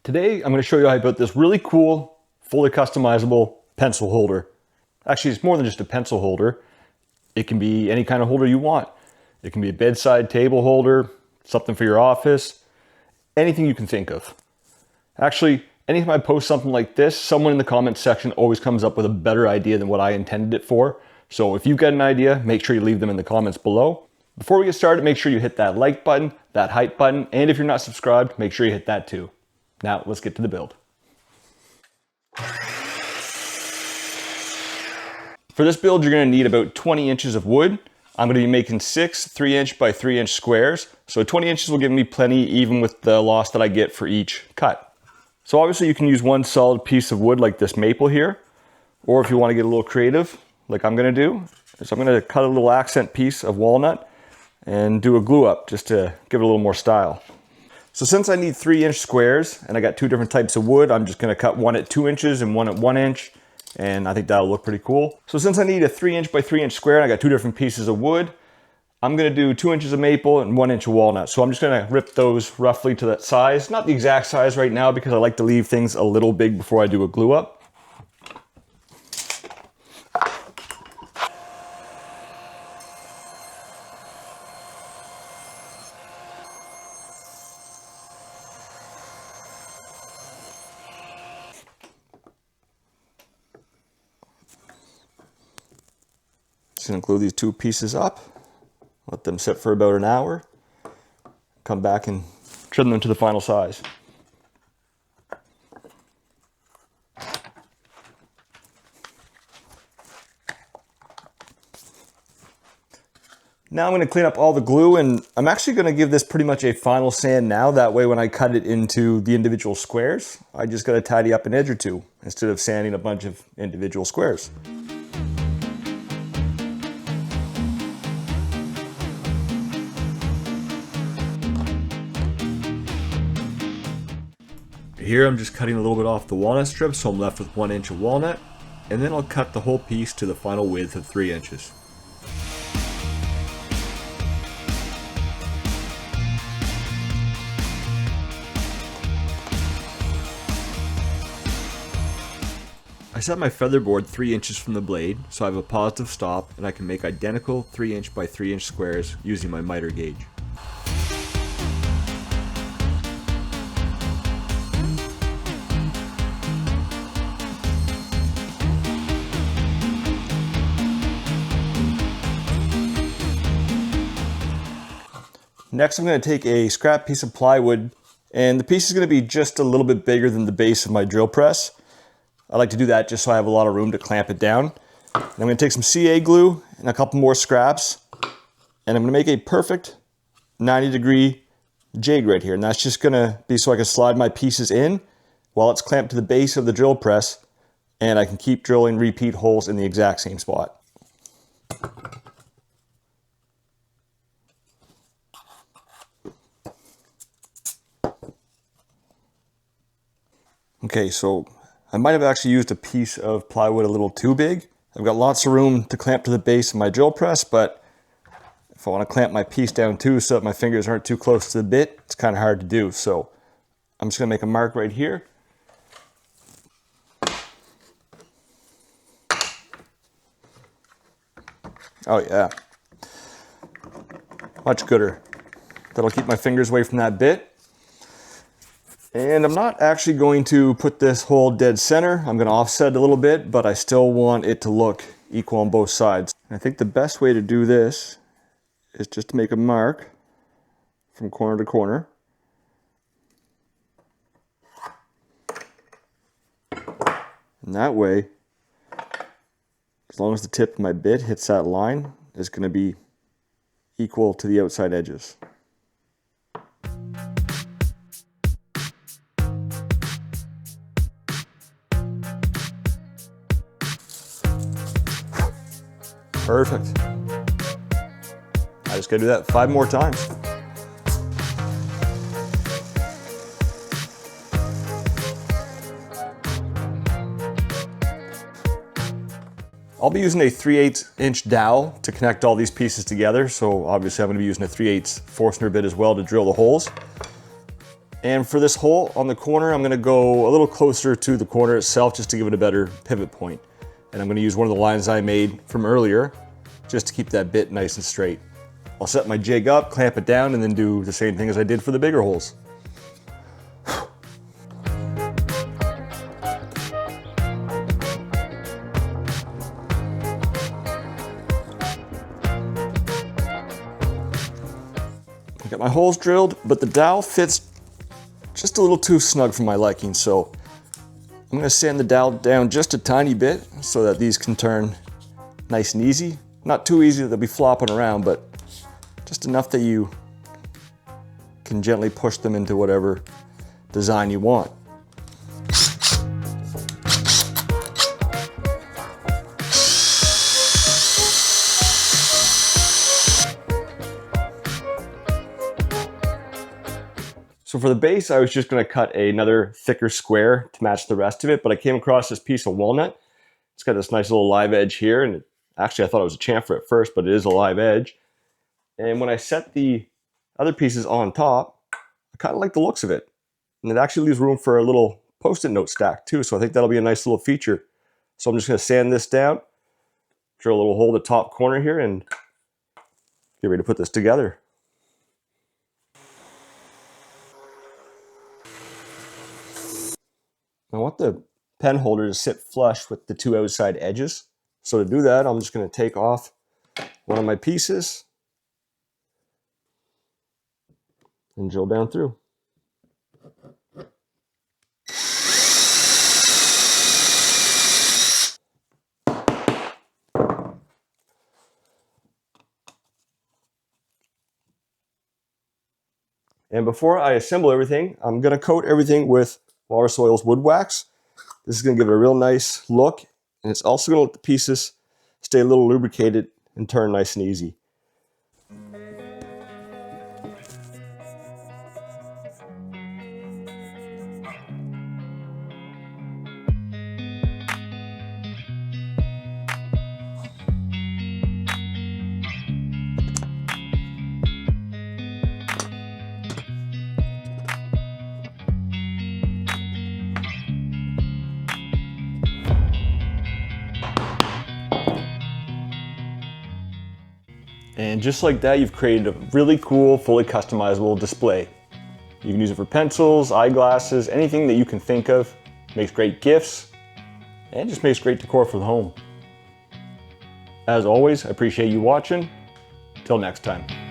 Today, I'm going to show you how I built this really cool, fully customizable pencil holder. Actually, it's more than just a pencil holder. It can be any kind of holder you want. It can be a bedside table holder, something for your office, anything you can think of. Actually, anytime I post something like this, someone in the comments section always comes up with a better idea than what I intended it for. So if you've got an idea, make sure you leave them in the comments below. Before we get started, make sure you hit that like button, that hype button, and if you're not subscribed, make sure you hit that too. Now, let's get to the build. For this build, you're going to need about 20 inches of wood. I'm going to be making 6 3-inch by 3-inch squares. So 20 inches will give me plenty, even with the loss that I get for each cut. So obviously you can use one solid piece of wood like this maple here, or if you want to get a little creative, like I'm going to do, is I'm going to cut a little accent piece of walnut and do a glue up just to give it a little more style. So since I need 3-inch squares and I got 2 different types of wood, I'm just going to cut one at 2 inches and one at 1 inch. And I think that'll look pretty cool. So since I need a 3-inch by 3-inch square and I got 2 different pieces of wood, I'm going to do 2 inches of maple and 1 inch of walnut. So I'm just going to rip those roughly to that size. Not the exact size right now because I like to leave things a little big before I do a glue up. Just going to glue these 2 pieces up, let them sit for about an hour, come back and trim them to the final size. Now I'm going to clean up all the glue, and I'm actually going to give this pretty much a final sand now. That way when I cut it into the individual squares, I just got to tidy up an edge or two instead of sanding a bunch of individual squares. Here I'm just cutting a little bit off the walnut strip, so I'm left with 1 inch of walnut, and then I'll cut the whole piece to the final width of 3 inches. I set my featherboard 3 inches from the blade, so I have a positive stop, and I can make identical 3-inch by 3-inch squares using my miter gauge. Next, I'm going to take a scrap piece of plywood, and the piece is going to be just a little bit bigger than the base of my drill press. I like to do that just so I have a lot of room to clamp it down. And I'm going to take some CA glue and a couple more scraps, and I'm going to make a perfect 90-degree jig right here. And that's just going to be so I can slide my pieces in while it's clamped to the base of the drill press, and I can keep drilling repeat holes in the exact same spot. Okay, so I might have actually used a piece of plywood a little too big. I've got lots of room to clamp to the base of my drill press, but if I want to clamp my piece down too so that my fingers aren't too close to the bit, it's kind of hard to do. So I'm just going to make a mark right here. Oh yeah, much gooder. That'll keep my fingers away from that bit. And I'm not actually going to put this hole dead center. I'm going to offset it a little bit, but I still want it to look equal on both sides. And I think the best way to do this is just to make a mark from corner to corner. And that way, as long as the tip of my bit hits that line, it's going to be equal to the outside edges. Perfect. I just gotta do that 5 more times. I'll be using a 3/8 inch dowel to connect all these pieces together. So obviously I'm going to be using a 3/8 Forstner bit as well to drill the holes. And for this hole on the corner, I'm gonna go a little closer to the corner itself just to give it a better pivot point. And I'm gonna use one of the lines I made from earlier just to keep that bit nice and straight. I'll set my jig up, clamp it down, and then do the same thing as I did for the bigger holes. I got my holes drilled, but the dowel fits just a little too snug for my liking, so I'm gonna sand the dowel down just a tiny bit so that these can turn nice and easy. Not too easy that they'll be flopping around, but just enough that you can gently push them into whatever design you want. So for the base, I was just gonna cut another thicker square to match the rest of it, but I came across this piece of walnut. It's got this nice little live edge here, and actually I thought it was a chamfer at first, but it is a live edge. And when I set the other pieces on top, I kind of like the looks of it. And it actually leaves room for a little Post-it note stack too, so I think that'll be a nice little feature. So I'm just gonna sand this down, drill a little hole in the top corner here, and get ready to put this together. I want the pen holder to sit flush with the two outside edges. So to do that, I'm just going to take off one of my pieces and drill down through. And before I assemble everything, I'm going to coat everything with Walrus Oil's wood wax. This is going to give it a real nice look, and it's also going to let the pieces stay a little lubricated and turn nice and easy. And just like that, you've created a really cool, fully customizable display. You can use it for pencils, eyeglasses, anything that you can think of. Makes great gifts, and just makes great decor for the home. As always, I appreciate you watching. Till next time.